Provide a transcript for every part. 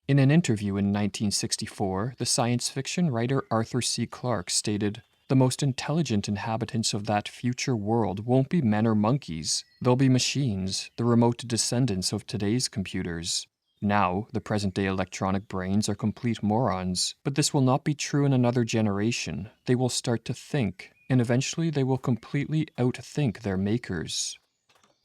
In an interview in 1964, the science fiction writer Arthur C. Clarke stated, "The most intelligent inhabitants of that future world won't be men or monkeys. They'll be machines, the remote descendants of today's computers. Now, the present-day electronic brains are complete morons, but this will not be true in another generation. They will start to think, and eventually they will completely outthink their makers."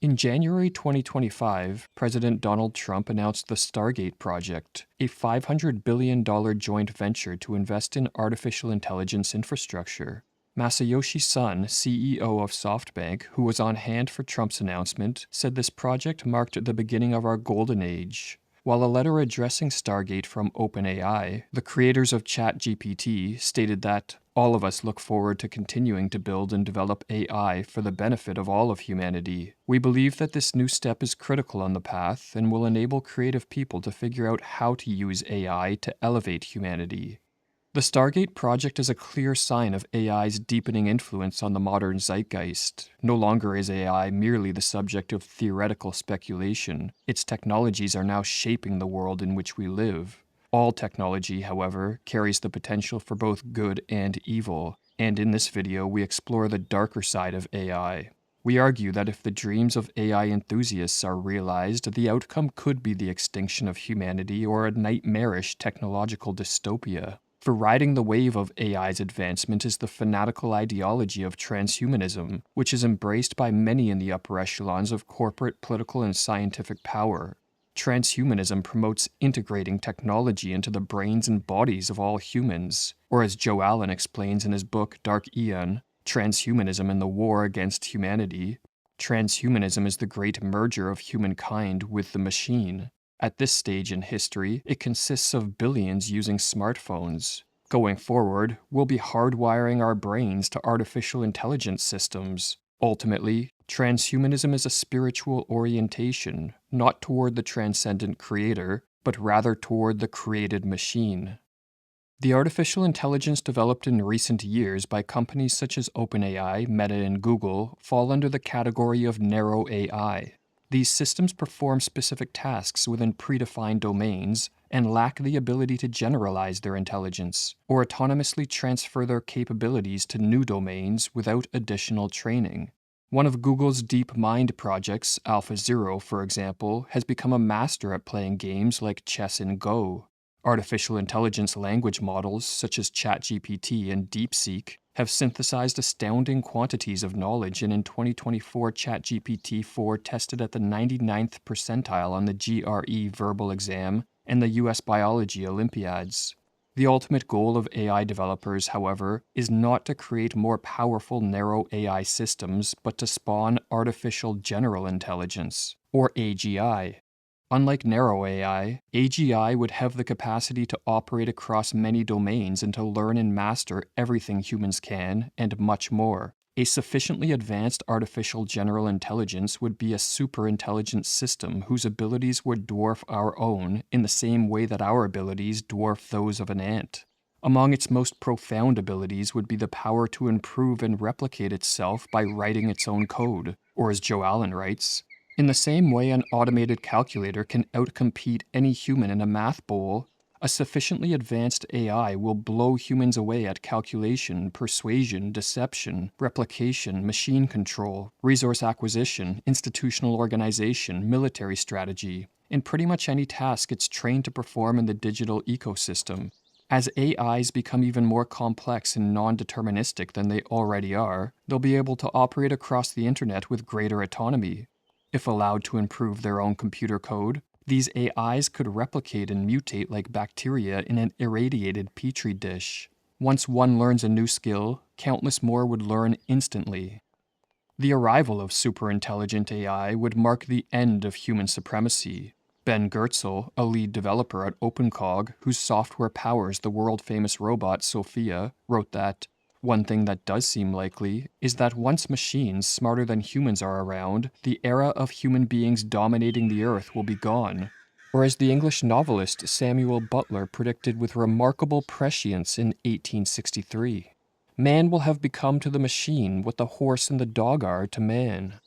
In January 2025, President Donald Trump announced the Stargate project, a $500 billion joint venture to invest in artificial intelligence infrastructure. Masayoshi Son, CEO of SoftBank, who was on hand for Trump's announcement, said this project marked the beginning of our golden age. While a letter addressing Stargate from OpenAI, the creators of ChatGPT, stated that all of us look forward to continuing to build and develop AI for the benefit of all of humanity. We believe that this new step is critical on the path and will enable creative people to figure out how to use AI to elevate humanity. The Stargate project is a clear sign of AI's deepening influence on the modern zeitgeist. No longer is AI merely the subject of theoretical speculation. Its technologies are now shaping the world in which we live. All technology, however, carries the potential for both good and evil, and in this video we explore the darker side of AI. We argue that if the dreams of AI enthusiasts are realized, the outcome could be the extinction of humanity or a nightmarish technological dystopia. For riding the wave of AI's advancement is the fanatical ideology of transhumanism, which is embraced by many in the upper echelons of corporate, political, and scientific power. Transhumanism promotes integrating technology into the brains and bodies of all humans, or as Joe Allen explains in his book Dark Aeon, Transhumanism and the War Against Humanity, transhumanism is the great merger of humankind with the machine. At this stage in history, it consists of billions using smartphones. Going forward, we'll be hardwiring our brains to artificial intelligence systems. Ultimately, transhumanism is a spiritual orientation, not toward the transcendent creator, but rather toward the created machine. The artificial intelligence developed in recent years by companies such as OpenAI, Meta, and Google fall under the category of narrow AI. These systems perform specific tasks within predefined domains and lack the ability to generalize their intelligence or autonomously transfer their capabilities to new domains without additional training. One of Google's DeepMind projects, AlphaZero, for example, has become a master at playing games like chess and Go. Artificial intelligence language models, such as ChatGPT and DeepSeek, have synthesized astounding quantities of knowledge, and in 2024, ChatGPT-4 tested at the 99th percentile on the GRE verbal exam and the US Biology Olympiads. The ultimate goal of AI developers, however, is not to create more powerful narrow AI systems, but to spawn artificial general intelligence, or AGI. Unlike narrow AI, AGI would have the capacity to operate across many domains and to learn and master everything humans can, and much more. A sufficiently advanced artificial general intelligence would be a superintelligent system whose abilities would dwarf our own in the same way that our abilities dwarf those of an ant. Among its most profound abilities would be the power to improve and replicate itself by writing its own code, or as Joe Allen writes, "In the same way an automated calculator can outcompete any human in a math bowl, a sufficiently advanced AI will blow humans away at calculation, persuasion, deception, replication, machine control, resource acquisition, institutional organization, military strategy, in pretty much any task it's trained to perform in the digital ecosystem. As AIs become even more complex and non-deterministic than they already are, they'll be able to operate across the internet with greater autonomy. If allowed to improve their own computer code, these AIs could replicate and mutate like bacteria in an irradiated petri dish. Once one learns a new skill, countless more would learn instantly. The arrival of superintelligent AI would mark the end of human supremacy. Ben Goertzel, a lead developer at OpenCog, whose software powers the world-famous robot Sophia, wrote that, "One thing that does seem likely is that once machines smarter than humans are around, the era of human beings dominating the earth will be gone." Or as the English novelist Samuel Butler predicted with remarkable prescience in 1863, "Man will have become to the machine what the horse and the dog are to man."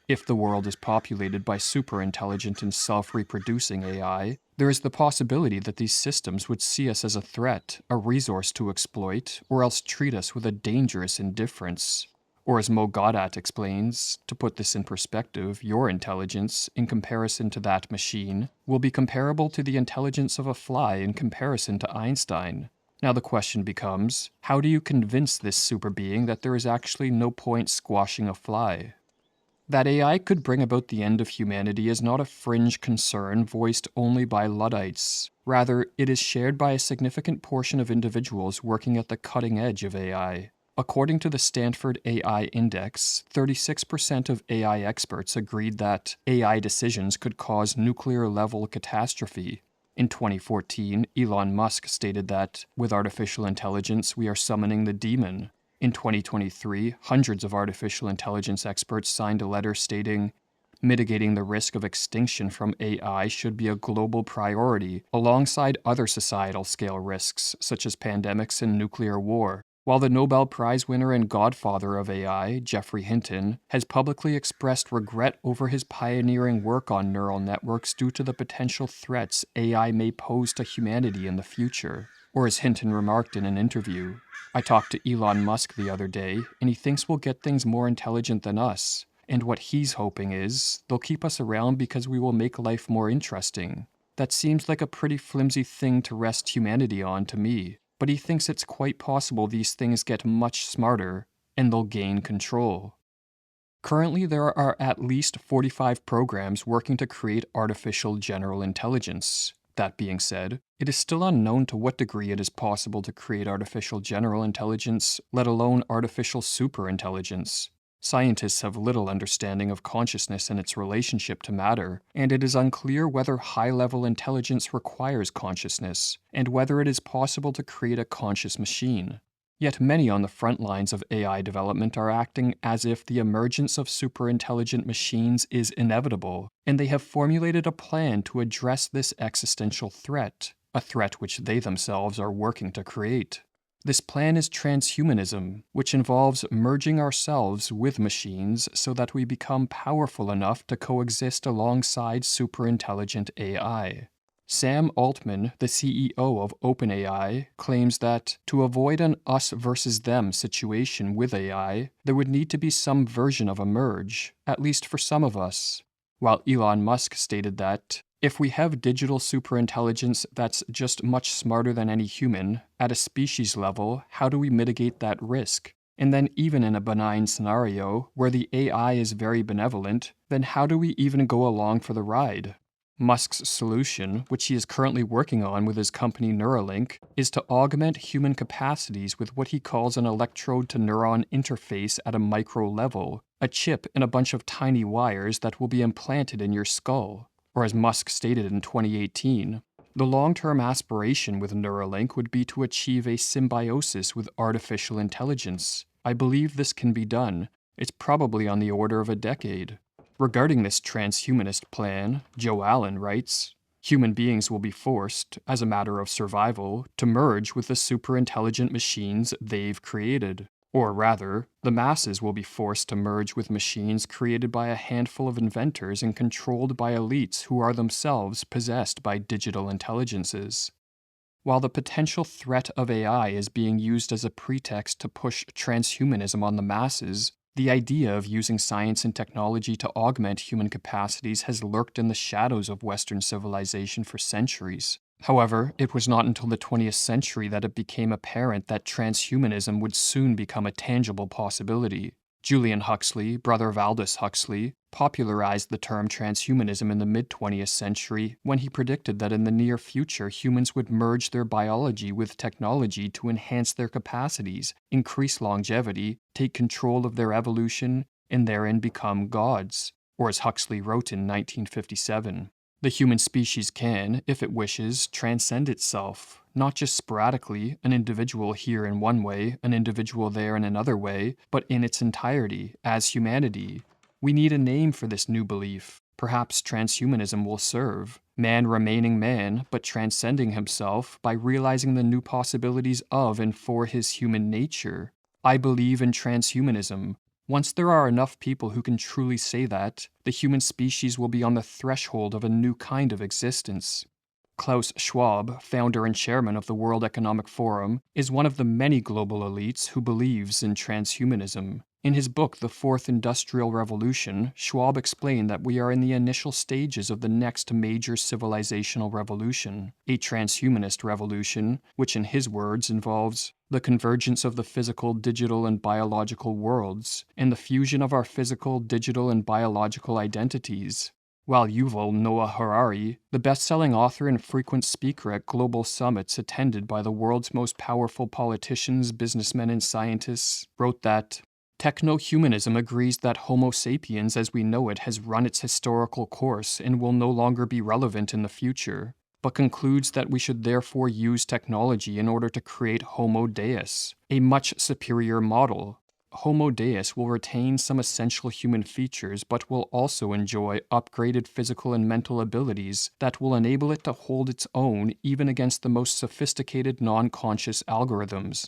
If the world is populated by superintelligent and self-reproducing AI, There is the possibility that these systems would see us as a threat, a resource to exploit, or else treat us with a dangerous indifference. Or as Mo Gaudat explains, to put this in perspective, your intelligence, in comparison to that machine, will be comparable to the intelligence of a fly in comparison to Einstein. Now the question becomes, how do you convince this super being that there is actually no point squashing a fly? That AI could bring about the end of humanity is not a fringe concern voiced only by Luddites. Rather, it is shared by a significant portion of individuals working at the cutting edge of AI. According to the Stanford AI Index, 36% of AI experts agreed that AI decisions could cause nuclear-level catastrophe. In 2014, Elon Musk stated that, with artificial intelligence, we are summoning the demon. In 2023, hundreds of artificial intelligence experts signed a letter stating, mitigating the risk of extinction from AI should be a global priority, alongside other societal scale risks, such as pandemics and nuclear war. While the Nobel Prize winner and godfather of AI, Geoffrey Hinton, has publicly expressed regret over his pioneering work on neural networks due to the potential threats AI may pose to humanity in the future. Or as Hinton remarked in an interview, I talked to Elon Musk the other day, and he thinks we'll get things more intelligent than us. And what he's hoping is, they'll keep us around because we will make life more interesting. That seems like a pretty flimsy thing to rest humanity on to me, but he thinks it's quite possible these things get much smarter, and they'll gain control. Currently, there are at least 45 programs working to create artificial general intelligence. That being said, it is still unknown to what degree it is possible to create artificial general intelligence, let alone artificial superintelligence. Scientists have little understanding of consciousness and its relationship to matter, and it is unclear whether high-level intelligence requires consciousness, and whether it is possible to create a conscious machine. Yet many on the front lines of AI development are acting as if the emergence of superintelligent machines is inevitable, and they have formulated a plan to address this existential threat, a threat which they themselves are working to create. This plan is transhumanism, which involves merging ourselves with machines so that we become powerful enough to coexist alongside superintelligent AI. Sam Altman, the CEO of OpenAI, claims that to avoid an us versus them situation with AI, there would need to be some version of a merge, at least for some of us. While Elon Musk stated that, if we have digital superintelligence that's just much smarter than any human, at a species level, how do we mitigate that risk? And then even in a benign scenario, where the AI is very benevolent, then how do we even go along for the ride? Musk's solution, which he is currently working on with his company Neuralink, is to augment human capacities with what he calls an electrode-to-neuron interface at a micro level, a chip in a bunch of tiny wires that will be implanted in your skull. Or as Musk stated in 2018, the long-term aspiration with Neuralink would be to achieve a symbiosis with artificial intelligence. I believe this can be done. It's probably on the order of a decade. Regarding this transhumanist plan, Joe Allen writes, human beings will be forced, as a matter of survival, to merge with the superintelligent machines they've created. Or rather, the masses will be forced to merge with machines created by a handful of inventors and controlled by elites who are themselves possessed by digital intelligences. While the potential threat of AI is being used as a pretext to push transhumanism on the masses, the idea of using science and technology to augment human capacities has lurked in the shadows of Western civilization for centuries. However, it was not until the 20th century that it became apparent that transhumanism would soon become a tangible possibility. Julian Huxley, brother of Aldous Huxley, popularized the term transhumanism in the mid-20th century when he predicted that in the near future humans would merge their biology with technology to enhance their capacities, increase longevity, take control of their evolution, and therein become gods. Or as Huxley wrote in 1957, the human species can, if it wishes, transcend itself, not just sporadically, an individual here in one way, an individual there in another way, but in its entirety, as humanity. We need a name for this new belief. Perhaps transhumanism will serve. Man remaining man, but transcending himself by realizing the new possibilities of and for his human nature. I believe in transhumanism. Once there are enough people who can truly say that, the human species will be on the threshold of a new kind of existence. Klaus Schwab, founder and chairman of the World Economic Forum, is one of the many global elites who believes in transhumanism. In his book, The Fourth Industrial Revolution, Schwab explained that we are in the initial stages of the next major civilizational revolution, a transhumanist revolution, which in his words involves the convergence of the physical, digital, and biological worlds, and the fusion of our physical, digital, and biological identities. While Yuval Noah Harari, the best-selling author and frequent speaker at global summits attended by the world's most powerful politicians, businessmen, and scientists, wrote that techno-humanism agrees that Homo sapiens as we know it has run its historical course and will no longer be relevant in the future, but concludes that we should therefore use technology in order to create Homo Deus, a much superior model. Homo Deus will retain some essential human features, but will also enjoy upgraded physical and mental abilities that will enable it to hold its own even against the most sophisticated non-conscious algorithms.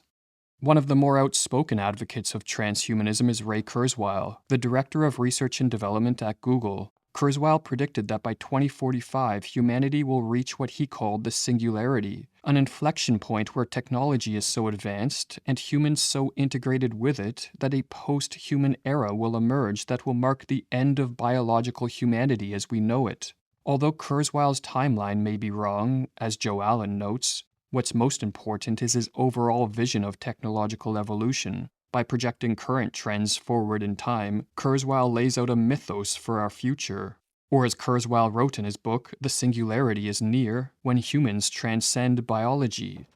One of the more outspoken advocates of transhumanism is Ray Kurzweil, the director of research and development at Google. Kurzweil predicted that by 2045, humanity will reach what he called the singularity, an inflection point where technology is so advanced and humans so integrated with it that a post-human era will emerge that will mark the end of biological humanity as we know it. Although Kurzweil's timeline may be wrong, as Joe Allen notes, what's most important is his overall vision of technological evolution. By projecting current trends forward in time, Kurzweil lays out a mythos for our future. Or as Kurzweil wrote in his book, the singularity is near when humans transcend biology.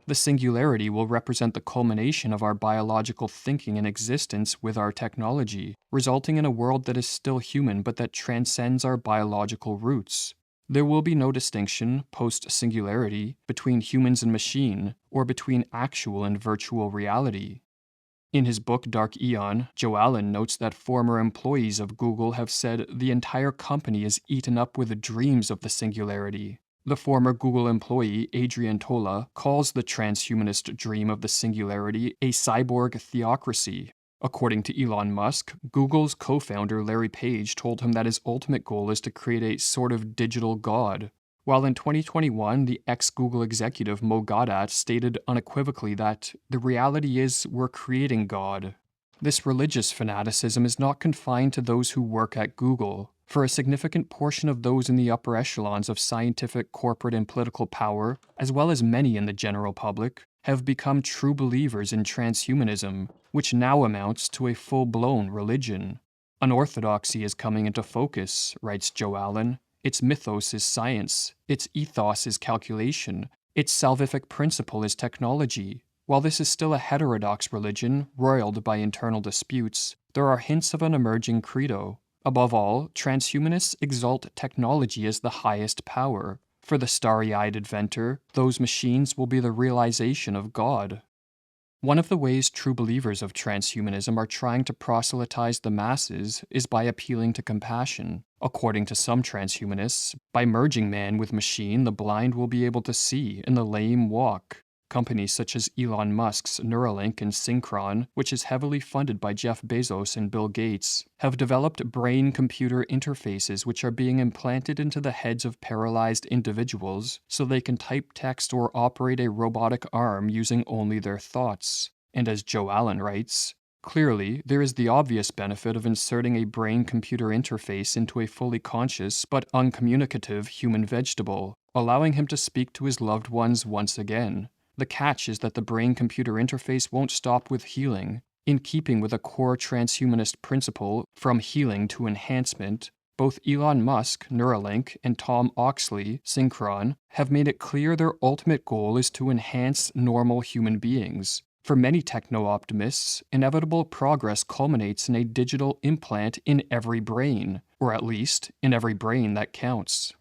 The singularity will represent the culmination of our biological thinking and existence with our technology, resulting in a world that is still human but that transcends our biological roots. There will be no distinction, post-singularity, between humans and machine, or between actual and virtual reality. In his book Dark Aeon, Joe Allen notes that former employees of Google have said the entire company is eaten up with dreams of the singularity. The former Google employee, Adrian Tola, calls the transhumanist dream of the singularity a cyborg theocracy. According to Elon Musk, Google's co-founder Larry Page told him that his ultimate goal is to create a sort of digital god. While in 2021, the ex-Google executive Mo Gaudat stated unequivocally that the reality is we're creating God. This religious fanaticism is not confined to those who work at Google, for a significant portion of those in the upper echelons of scientific, corporate, and political power, as well as many in the general public, have become true believers in transhumanism, which now amounts to a full-blown religion. Unorthodoxy is coming into focus, writes Joe Allen. Its mythos is science, its ethos is calculation, its salvific principle is technology. While this is still a heterodox religion, roiled by internal disputes, there are hints of an emerging credo. Above all, transhumanists exalt technology as the highest power. For the starry-eyed inventor, those machines will be the realization of God. One of the ways true believers of transhumanism are trying to proselytize the masses is by appealing to compassion. According to some transhumanists, by merging man with machine, the blind will be able to see and the lame walk. Companies such as Elon Musk's Neuralink and Synchron, which is heavily funded by Jeff Bezos and Bill Gates, have developed brain-computer interfaces which are being implanted into the heads of paralyzed individuals so they can type text or operate a robotic arm using only their thoughts. And as Joe Allen writes, clearly, there is the obvious benefit of inserting a brain-computer interface into a fully conscious but uncommunicative human vegetable, allowing him to speak to his loved ones once again. The catch is that the brain-computer interface won't stop with healing. In keeping with a core transhumanist principle, from healing to enhancement, both Elon Musk, Neuralink, and Tom Oxley, Synchron, have made it clear their ultimate goal is to enhance normal human beings. For many techno-optimists, inevitable progress culminates in a digital implant in every brain, or at least, in every brain that counts.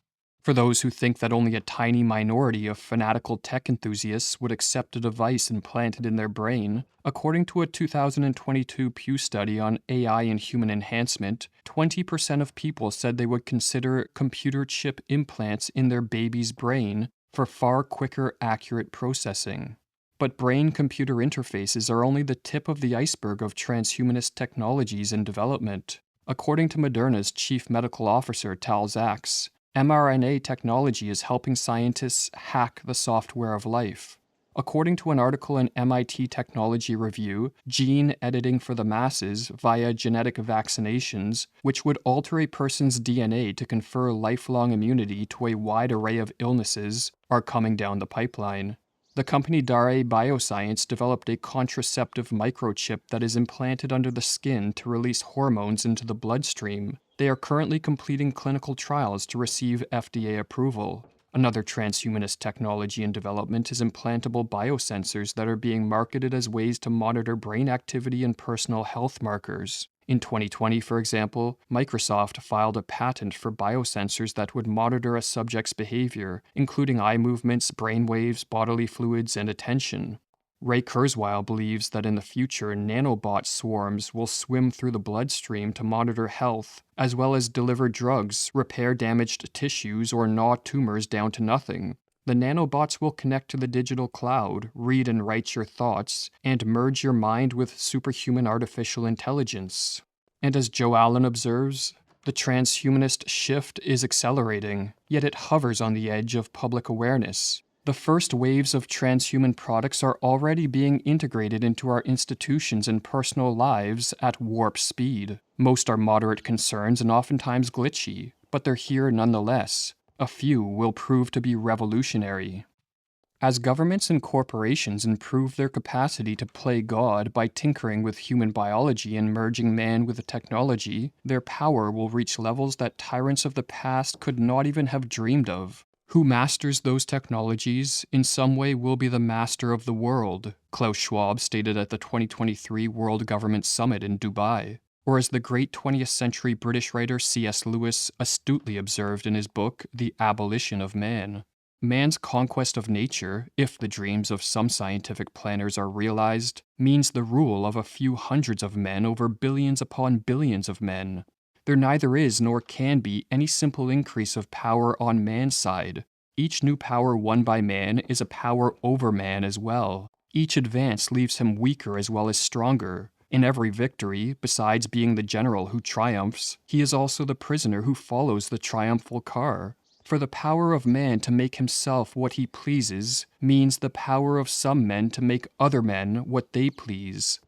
For those who think that only a tiny minority of fanatical tech enthusiasts would accept a device implanted in their brain, according to a 2022 Pew study on AI and human enhancement, 20% of people said they would consider computer chip implants in their baby's brain for far quicker, accurate processing. But brain-computer interfaces are only the tip of the iceberg of transhumanist technologies in development. According to Moderna's chief medical officer Tal Zaks, mRNA technology is helping scientists hack the software of life. According to an article in MIT Technology Review, gene editing for the masses via genetic vaccinations, which would alter a person's DNA to confer lifelong immunity to a wide array of illnesses, are coming down the pipeline. The company Dare Bioscience developed a contraceptive microchip that is implanted under the skin to release hormones into the bloodstream. They are currently completing clinical trials to receive FDA approval. Another transhumanist technology in development is implantable biosensors that are being marketed as ways to monitor brain activity and personal health markers. In 2020, for example, Microsoft filed a patent for biosensors that would monitor a subject's behavior, including eye movements, brain waves, bodily fluids, and attention. Ray Kurzweil believes that in the future, nanobot swarms will swim through the bloodstream to monitor health, as well as deliver drugs, repair damaged tissues, or gnaw tumors down to nothing. The nanobots will connect to the digital cloud, read and write your thoughts, and merge your mind with superhuman artificial intelligence. And as Joe Allen observes, the transhumanist shift is accelerating, yet it hovers on the edge of public awareness. The first waves of transhuman products are already being integrated into our institutions and personal lives at warp speed. Most are moderate concerns and oftentimes glitchy, but they're here nonetheless. A few will prove to be revolutionary. As governments and corporations improve their capacity to play God by tinkering with human biology and merging man with the technology, their power will reach levels that tyrants of the past could not even have dreamed of. Who masters those technologies in some way will be the master of the world, Klaus Schwab stated at the 2023 World Government Summit in Dubai. Or as the great 20th century British writer C.S. Lewis astutely observed in his book, The Abolition of Man. Man's conquest of nature, if the dreams of some scientific planners are realized, means the rule of a few hundreds of men over billions upon billions of men. There neither is nor can be any simple increase of power on man's side. Each new power won by man is a power over man as well. Each advance leaves him weaker as well as stronger. In every victory, besides being the general who triumphs, he is also the prisoner who follows the triumphal car. For the power of man to make himself what he pleases means the power of some men to make other men what they please.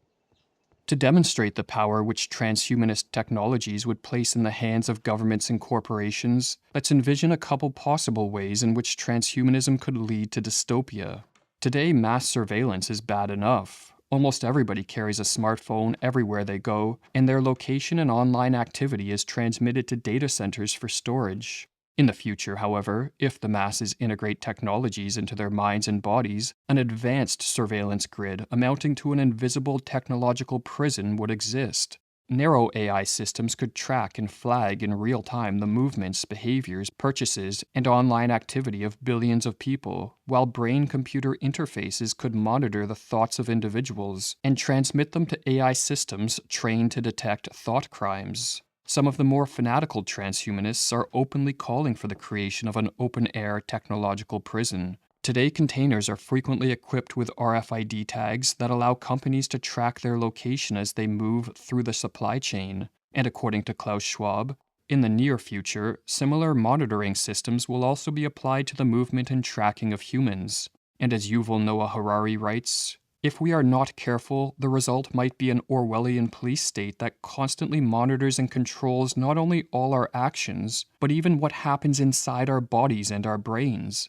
To demonstrate the power which transhumanist technologies would place in the hands of governments and corporations, let's envision a couple possible ways in which transhumanism could lead to dystopia. Today, mass surveillance is bad enough. Almost everybody carries a smartphone everywhere they go, and their location and online activity is transmitted to data centers for storage. In the future, however, if the masses integrate technologies into their minds and bodies, an advanced surveillance grid amounting to an invisible technological prison would exist. Narrow AI systems could track and flag in real time the movements, behaviors, purchases, and online activity of billions of people, while brain-computer interfaces could monitor the thoughts of individuals and transmit them to AI systems trained to detect thought crimes. Some of the more fanatical transhumanists are openly calling for the creation of an open-air technological prison. Today, containers are frequently equipped with RFID tags that allow companies to track their location as they move through the supply chain. And according to Klaus Schwab, in the near future, similar monitoring systems will also be applied to the movement and tracking of humans. And as Yuval Noah Harari writes, if we are not careful, the result might be an Orwellian police state that constantly monitors and controls not only all our actions, but even what happens inside our bodies and our brains.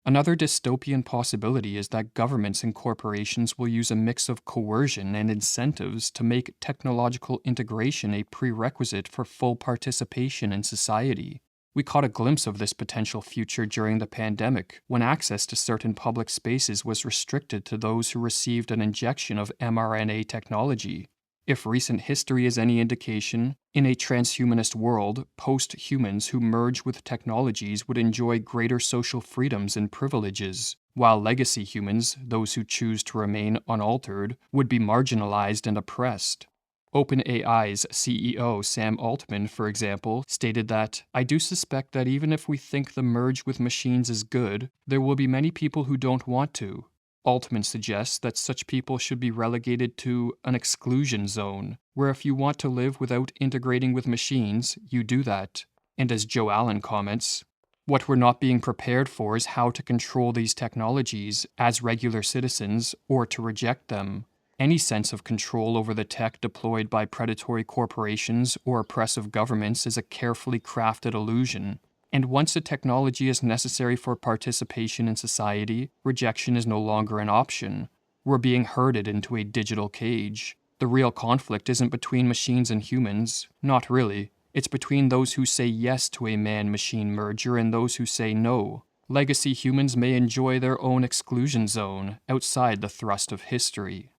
Another dystopian possibility is that governments and corporations will use a mix of coercion and incentives to make technological integration a prerequisite for full participation in society. We caught a glimpse of this potential future during the pandemic, when access to certain public spaces was restricted to those who received an injection of mRNA technology. If recent history is any indication, in a transhumanist world, post-humans who merge with technologies would enjoy greater social freedoms and privileges, while legacy humans, those who choose to remain unaltered, would be marginalized and oppressed. OpenAI's CEO Sam Altman, for example, stated that, I do suspect that even if we think the merge with machines is good, there will be many people who don't want to. Altman suggests that such people should be relegated to an exclusion zone, where if you want to live without integrating with machines, you do that. And as Joe Allen comments, what we're not being prepared for is how to control these technologies as regular citizens or to reject them. Any sense of control over the tech deployed by predatory corporations or oppressive governments is a carefully crafted illusion. And once a technology is necessary for participation in society, rejection is no longer an option. We're being herded into a digital cage. The real conflict isn't between machines and humans, not really. It's between those who say yes to a man-machine merger and those who say no. Legacy humans may enjoy their own exclusion zone, outside the thrust of history.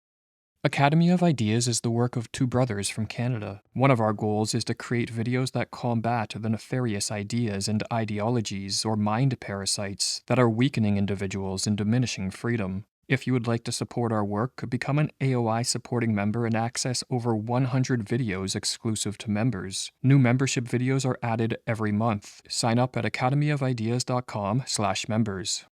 Academy of Ideas is the work of two brothers from Canada. One of our goals is to create videos that combat the nefarious ideas and ideologies or mind parasites that are weakening individuals and diminishing freedom. If you would like to support our work, become an AOI supporting member and access over 100 videos exclusive to members. New membership videos are added every month. Sign up at academyofideas.com/members.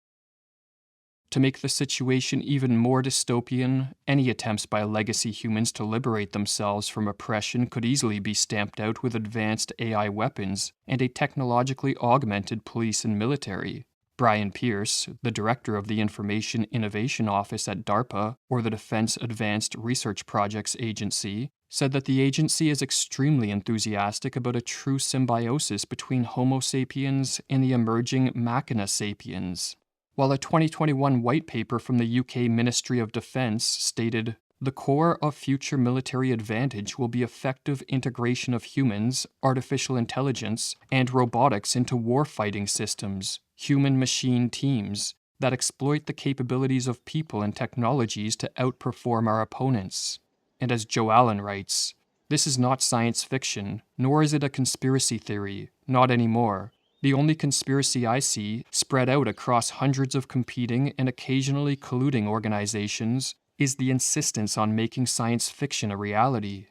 To make the situation even more dystopian, any attempts by legacy humans to liberate themselves from oppression could easily be stamped out with advanced AI weapons and a technologically augmented police and military. Brian Pierce, the director of the Information Innovation Office at DARPA, or the Defense Advanced Research Projects Agency, said that the agency is extremely enthusiastic about a true symbiosis between Homo sapiens and the emerging Machina sapiens. While a 2021 white paper from the UK Ministry of Defence stated, "The core of future military advantage will be effective integration of humans, artificial intelligence, and robotics into warfighting systems, human-machine teams, that exploit the capabilities of people and technologies to outperform our opponents." And as Joe Allen writes, "This is not science fiction, nor is it a conspiracy theory, not anymore. The only conspiracy I see, spread out across hundreds of competing and occasionally colluding organizations, is the insistence on making science fiction a reality."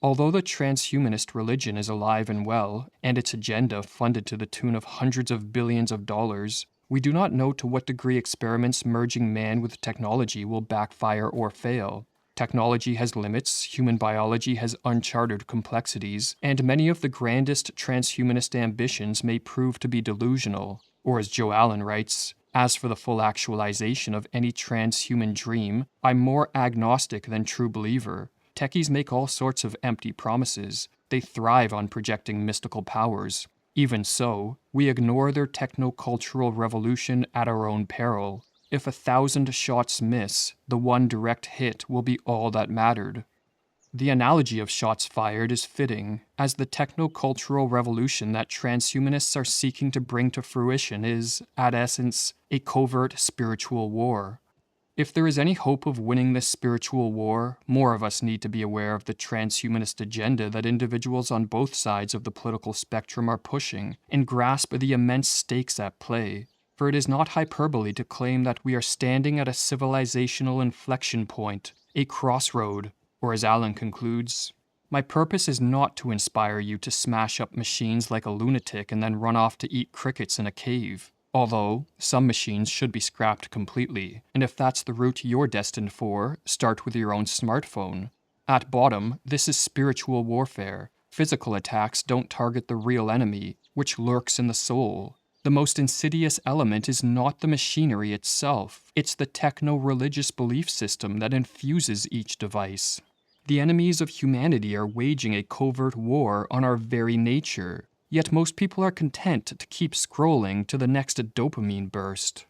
Although the transhumanist religion is alive and well, and its agenda funded to the tune of hundreds of billions of dollars, we do not know to what degree experiments merging man with technology will backfire or fail. Technology has limits, human biology has uncharted complexities, and many of the grandest transhumanist ambitions may prove to be delusional. Or as Joe Allen writes, "As for the full actualization of any transhuman dream, I'm more agnostic than true believer. Techies make all sorts of empty promises. They thrive on projecting mystical powers. Even so, we ignore their techno-cultural revolution at our own peril. If 1,000 shots miss, the one direct hit will be all that mattered." The analogy of shots fired is fitting, as the techno-cultural revolution that transhumanists are seeking to bring to fruition is, at essence, a covert spiritual war. If there is any hope of winning this spiritual war, more of us need to be aware of the transhumanist agenda that individuals on both sides of the political spectrum are pushing, and grasp the immense stakes at play. For it is not hyperbole to claim that we are standing at a civilizational inflection point, a crossroad, or as Allen concludes, "My purpose is not to inspire you to smash up machines like a lunatic and then run off to eat crickets in a cave. Although, some machines should be scrapped completely, and if that's the route you're destined for, start with your own smartphone. At bottom, this is spiritual warfare. Physical attacks don't target the real enemy, which lurks in the soul. The most insidious element is not the machinery itself, it's the techno-religious belief system that infuses each device. The enemies of humanity are waging a covert war on our very nature, yet most people are content to keep scrolling to the next dopamine burst.